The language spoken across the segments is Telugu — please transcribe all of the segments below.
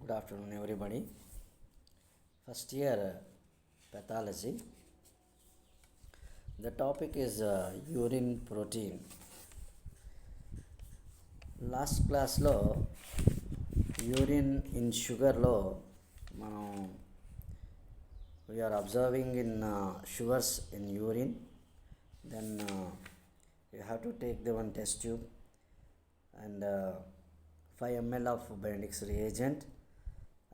Good afternoon, everybody. First year pathology. The topic is urine protein. Last class lo urine in sugar lo manam we are observing in sugars in urine. Then you have to take the one test tube and 5 ml of Bendix reagent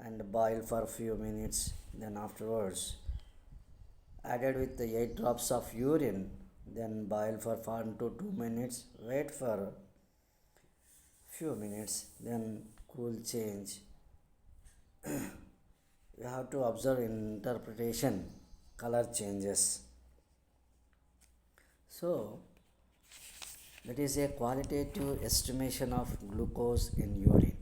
and boil for a few minutes. Then afterwards added with the 8 drops of urine, then boil for 1 to 2 minutes, wait for few minutes, then cool change. You have to observe interpretation, color changes. So that is a qualitative estimation of glucose in urine.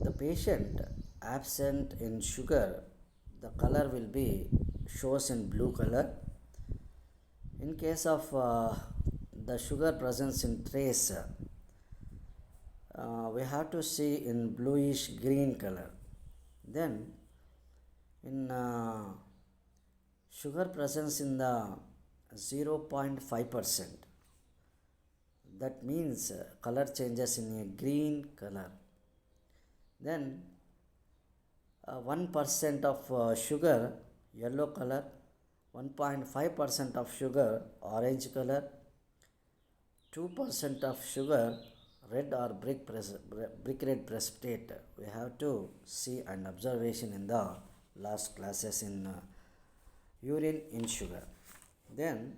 The patient absent in sugar, the color will be shows in blue color. In case of the sugar presence in trace, we have to see in bluish green color. Then in sugar presence in the 0.5%, that means color changes in a green color. Then 1% of sugar, yellow color, 1.5% of sugar, orange color, 2% of sugar, red or brick red precipitate. We have to see an observation in the last classes in urine in sugar. Then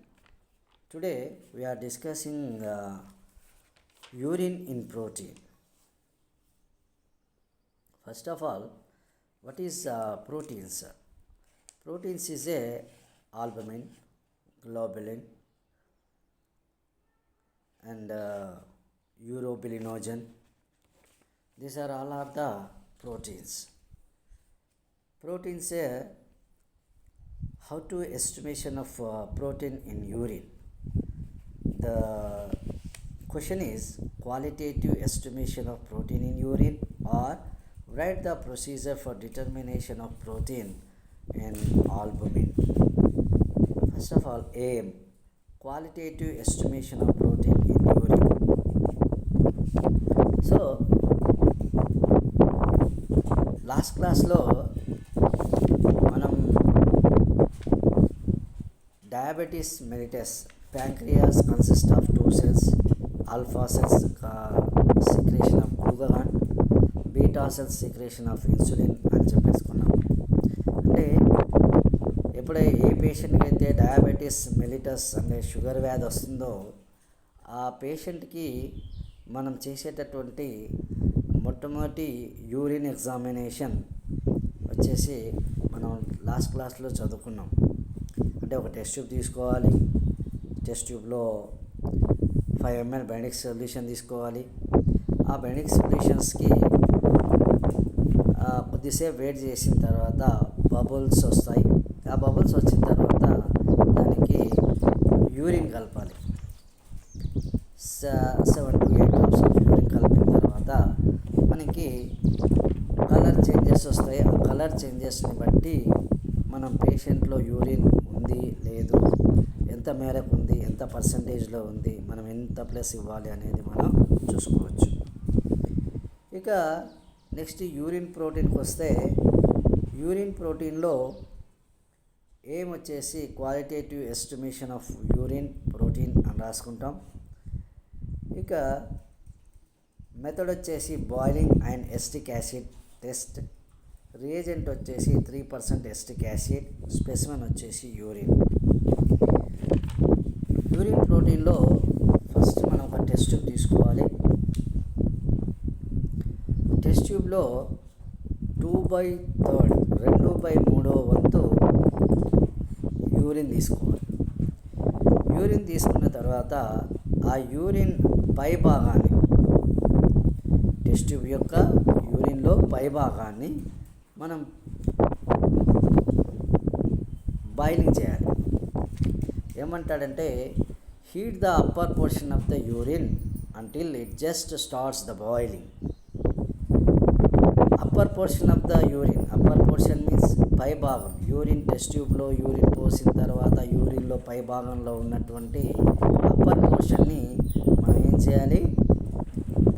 today we are discussing urine in protein. First of all, what is proteins? Proteins is a albumin, globulin, and urobilinogen. These are all are the proteins. Proteins how to estimation of protein in urine. The question is qualitative estimation of protein in urine, or write the procedure for determination of protein in albumin. First of all, aim qualitative estimation of protein in urine. So last class lo manam diabetes mellitus, pancreas consists of 2 cells, alpha cells secretion of glucagon, beta cells secretion of insulin అని చెప్పేసుకున్నాం. అంటే ఎప్పుడై ఏ పేషెంట్కి అయితే డయాబెటీస్ మెలిటస్ అంటే షుగర్ వ్యాధి వస్తుందో ఆ పేషెంట్కి మనం చేసేటటువంటి మొట్టమొదటి యూరిన్ ఎగ్జామినేషన్ వచ్చేసి మనం లాస్ట్ క్లాస్లో చదువుకున్నాం. అంటే ఒక టెస్ట్ ట్యూబ్ తీసుకోవాలి, టెస్ట్ ట్యూబ్లో 5 ml బెండిక్స్ సొల్యూషన్ తీసుకోవాలి. ఆ బెండిక్స్ సొల్యూషన్స్కి కొద్దిసేపు వెయిట్ చేసిన తర్వాత బబుల్స్ వస్తాయి. ఆ బబుల్స్ వచ్చిన తర్వాత దానికి యూరిన్ కలపాలి. 7 to 8 drops ఆఫ్ యూరిన్ కలిపిన తర్వాత మనకి కలర్ చేంజెస్ వస్తాయి. ఆ కలర్ చేంజెస్ని బట్టి మనం పేషెంట్లో యూరిన్ ఉంది లేదు, ఎంత మేరకు ఉంది, ఎంత పర్సంటేజ్లో ఉంది, మనం ఎంత ప్లస్ ఇవ్వాలి అనేది మనం చూసుకోవచ్చు. ఇక నెక్స్ట్ యూరిన్ ప్రోటీన్కి వస్తే యూరిన్ ప్రోటీన్లో వచ్చేసి qualitative estimation of urine protein అని రాసుకుంటాం. ఇక మెథడ్ వచ్చేసి boiling and acetic acid test, reagent వచ్చేసి 3% ఎస్టిక్ యాసిడ్, స్పెసిమెన్ వచ్చేసి యూరిన్. యూరిన్ ప్రోటీన్లో ఫస్ట్ మనం ఒక టెస్ట్ ట్యూబ్ తీసుకోవాలి. టెస్ట్ ట్యూబ్లో 2/3 వంతు యూరిన్ తీసుకోవాలి. యూరిన్ తీసుకున్న తర్వాత ఆ యూరిన్ పై భాగాన్ని, టెస్ట్ ట్యూబ్ యొక్క యూరిన్లో పై భాగాన్ని మనం బాయిలింగ్ చేయాలి. ఏమంటాడంటే heat the upper portion of the urine until it just starts the boiling. Upper portion of the urine, upper portion means పై భాగం, యూరిన్ టెస్ట్ ట్యూబ్లో యూరిన్ పోసిన తర్వాత యూరిన్లో పై భాగంలో ఉన్నటువంటి అప్పర్ పోర్షన్ని మనం ఏం చేయాలి,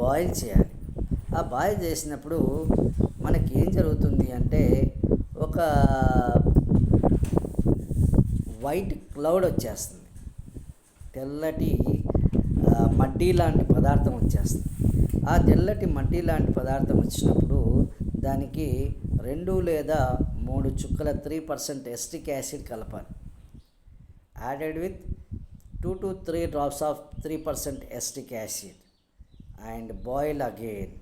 బాయిల్ చేయాలి. ఆ బాయిల్ చేసినప్పుడు మనకి ఏం జరుగుతుంది అంటే ఒక వైట్ క్లౌడ్ వచ్చేస్తుంది, తెల్లటి మడ్డీ లాంటి పదార్థం వచ్చేస్తుంది. ఆ తెల్లటి మడ్డీ లాంటి పదార్థం వచ్చినప్పుడు దానికి 2 లేదా 3 చుక్కల 3% ఎస్టిక్ యాసిడ్ కలపాలి. Added with 2 to 3 drops of 3% acetic acid and boil again.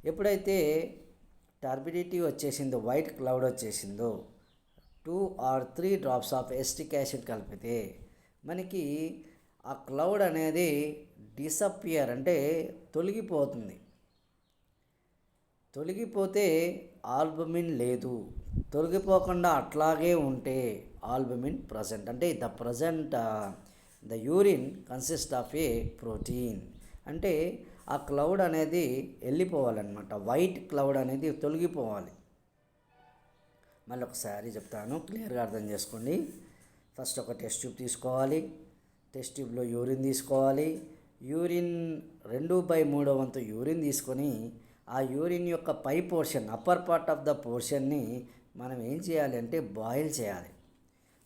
ఎప్పుడైతే టర్బిడిటీ వచ్చేసిందో, వైట్ క్లౌడ్ వచ్చేసిందో, 2 or 3 drops of acetic acid కలిపితే మనకి ఆ క్లౌడ్ అనేది డిసపియర్ అంటే తొలగిపోతుంది. తొలగిపోతే ఆల్బుమిన్ లేదు, తొలగిపోకుండా అట్లాగే ఉంటే ఆల్బుమిన్ ప్రజెంట్. అంటే the urine consist of A protein. అంటే ఆ క్లౌడ్ అనేది వెళ్ళిపోవాలన్నమాట, వైట్ క్లౌడ్ అనేది తొలగిపోవాలి. మళ్ళీ ఒకసారి చెప్తాను, క్లియర్గా అర్థం చేసుకోండి. ఫస్ట్ ఒక టెస్ట్ ట్యూబ్ తీసుకోవాలి, టెస్ట్ ట్యూబ్లో యూరిన్ తీసుకోవాలి. యూరిన్ 2/3 వంతు యూరిన్ తీసుకొని ఆ యూరిన్ యొక్క పై portion, upper part of the పోర్షన్ని మనం ఏం చేయాలి అంటే బాయిల్ చేయాలి.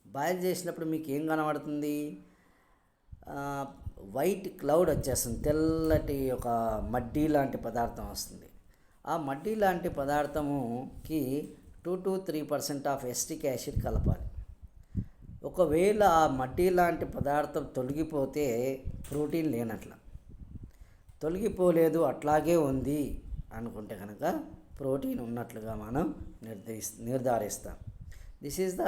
బాయిల్ చేసినప్పుడు మీకు ఏం కనబడుతుంది, వైట్ క్లౌడ్ వచ్చేస్తుంది, తెల్లటి ఒక మడ్డీ లాంటి పదార్థం వస్తుంది. ఆ మడ్డీ లాంటి పదార్థముకి 2 to 3% ఆఫ్ ఎస్టిక్ యాసిడ్ కలపాలి. ఒకవేళ ఆ మడ్డీ లాంటి పదార్థం తొలగిపోతే ప్రోటీన్ లేనట్ల, తొలగిపోలేదు అట్లాగే ఉంది అనుకుంటే కనుక ప్రోటీన్ ఉన్నట్లుగా మనం నిర్ధారిస్తాం. This is the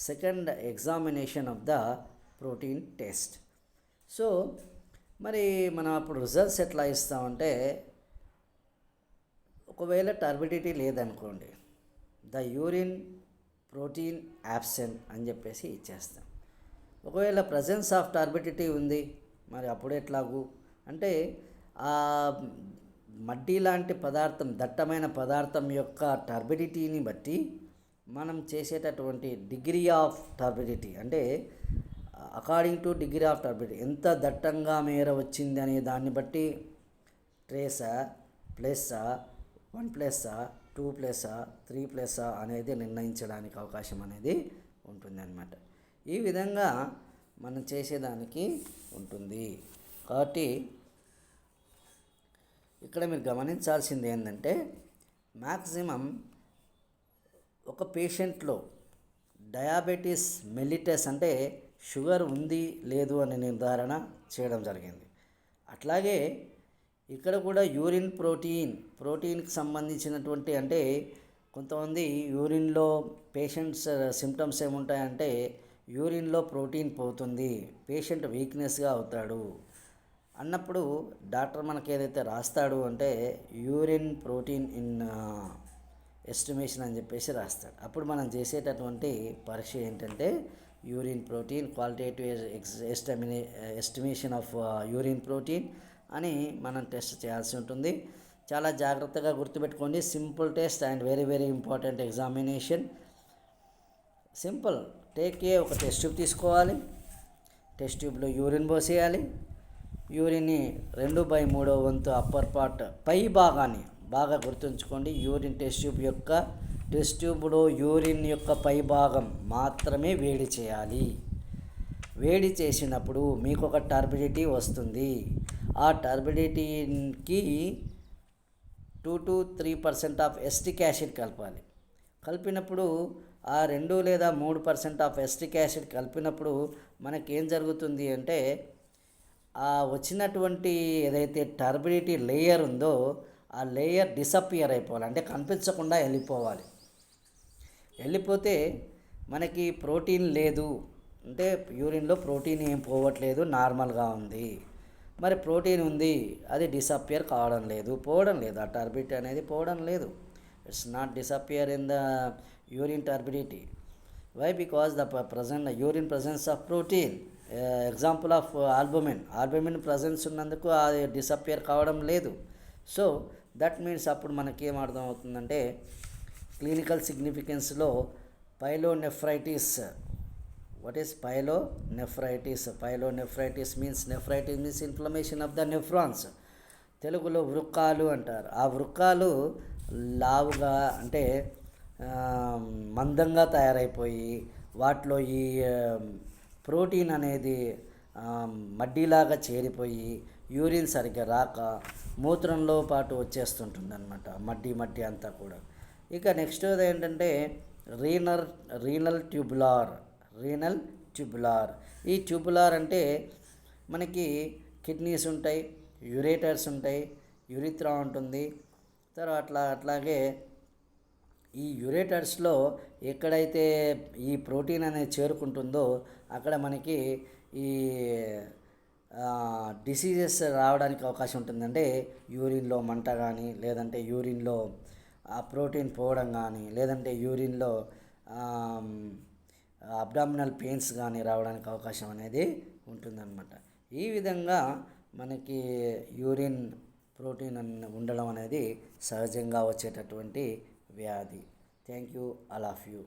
second examination of the protein test. So మరి మనం అప్పుడు రిజల్ట్స్ ఎట్లా ఇస్తామంటే, ఒకవేళ టర్బిడిటీ లేదనుకోండి, ద యూరిన్ ప్రోటీన్ యాబ్సెంట్ అని చెప్పేసి ఇచ్చేస్తాం. ఒకవేళ ప్రజెన్స్ ఆఫ్ టర్బిడిటీ ఉంది, మరి అప్పుడు ఎట్లాగూ అంటే ఆ మడ్డీ లాంటి పదార్థం, దట్టమైన పదార్థం యొక్క టర్బిడిటీని బట్టి మనం చేసేటటువంటి డిగ్రీ ఆఫ్ టర్బిడిటీ, అంటే according to degree of turbidity, ఎంత దట్టంగా మేర వచ్చింది అనే దాన్ని బట్టి ట్రేసా, ప్లస్సా, 1+, 2+, 3+ అనేది నిర్ణయించడానికి అవకాశం అనేది ఉంటుంది అన్నమాట. ఈ విధంగా మనం చేసేదానికి ఉంటుంది. కాబట్టి ఇక్కడ మీరు గమనించాల్సింది ఏంటంటే, మ్యాక్సిమం ఒక పేషెంట్లో డయాబెటీస్ మెల్లిటస్ అంటే షుగర్ ఉంది లేదు అనే నిర్ధారణ చేయడం జరిగింది. అట్లాగే ఇక్కడ కూడా యూరిన్ ప్రోటీన్కి సంబంధించినటువంటి, అంటే కొంతమంది యూరిన్లో పేషెంట్స్ సిమ్టమ్స్ ఏముంటాయంటే యూరిన్లో ప్రోటీన్ పోతుంది, పేషెంట్ వీక్నెస్గా అవుతాడు అన్నప్పుడు డాక్టర్ మనకి ఏదైతే రాస్తాడు అంటే యూరిన్ ప్రోటీన్ ఇన్ ఎస్టిమేషన్ అని చెప్పేసి రాస్తాడు. అప్పుడు మనం చేసేటటువంటి పరీక్ష ఏంటంటే urine protein qualitative estimation of urine protein అని మనం టెస్ట్ చేయాల్సి ఉంటుంది. చాలా జాగ్రత్తగా గుర్తుపెట్టుకోండి. Simple test and very very important examination. Simple, ఒక టెస్ట్ ట్యూబ్ తీసుకోవాలి, టెస్ట్ ట్యూబ్లో యూరిన్ పోసేయాలి. యూరిన్ని 2/3 వంతు అప్పర్ పార్ట్ పై భాగాన్ని బాగా గుర్తుంచుకోండి. యూరిన్ టెస్ట్ ట్యూబ్లో యూరిన్ యొక్క పై భాగం మాత్రమే వేడి చేయాలి. వేడి చేసినప్పుడు మీకు ఒక టర్బిడిటీ వస్తుంది. ఆ టర్బిడిటీకి 2 to 3% ఆఫ్ ఎస్టిక్ యాసిడ్ కలపాలి. కలిపినప్పుడు ఆ 2 లేదా 3% ఆఫ్ ఎస్టిక్ యాసిడ్ కలిపినప్పుడు మనకేం జరుగుతుంది అంటే ఆ వచ్చినటువంటి ఏదైతే టర్బిడిటీ లేయర్ ఉందో ఆ లేయర్ డిసపియర్ అయిపోవాలి, అంటే కనిపించకుండా వెళ్ళిపోవాలి. వెళ్ళిపోతే మనకి ప్రోటీన్ లేదు, అంటే యూరిన్లో ప్రోటీన్ ఏం పోవట్లేదు, నార్మల్గా ఉంది. మరి ప్రోటీన్ ఉంది, అది డిసపియర్ కావడం లేదు, పోవడం లేదు. ఆ టర్బిడిటీ అనేది పోవడం లేదు. It's not disappear in the urine turbidity. Why? Because the urine presence of protein example of albumin presence ఉన్నందుకు అది డిసపియర్ కావడం లేదు. సో దట్ మీన్స్ అప్పుడు మనకి ఏం అర్థం అవుతుందంటే క్లినికల్ సిగ్నిఫికెన్స్లో pyelonephritis. What is pyelonephritis? Pyelonephritis means inflammation of the nephrons. తెలుగులో వృక్కాలు అంటారు. ఆ వృక్కాలు లావుగా అంటే మందంగా తయారైపోయి వాటిలో ఈ ప్రోటీన్ అనేది మడ్డీలాగా చేరిపోయి యూరిన్ సరిగ్గా రాక మూత్రంలో పాటు వచ్చేస్తుంటుంది అనమాట, మడ్డి అంతా కూడా. ఇక నెక్స్ట్ ఏంటంటే రీనల్ ట్యూబులార్. ఈ ట్యూబులార్ అంటే మనకి కిడ్నీస్ ఉంటాయి, యురేటర్స్ ఉంటాయి, యురిత్రా ఉంటుంది. తర్వాత అట్లాగే ఈ యురేటర్స్లో ఎక్కడైతే ఈ ప్రోటీన్ అనేది చేరుకుంటుందో అక్కడ మనకి ఈ డిసీజెస్ రావడానికి అవకాశం ఉంటుందంటే యూరిన్లో మంట కానీ, లేదంటే యూరిన్లో ఆ ప్రోటీన్ పోవడం కానీ, లేదంటే యూరిన్లో అబ్డామినల్ పెయిన్స్ కానీ రావడానికి అవకాశం అనేది ఉంటుందన్నమాట. ఈ విధంగా మనకి యూరిన్ ప్రోటీన్ ఉండడం అనేది సహజంగా వచ్చేటటువంటి వ్యాధి. Thank you all of you.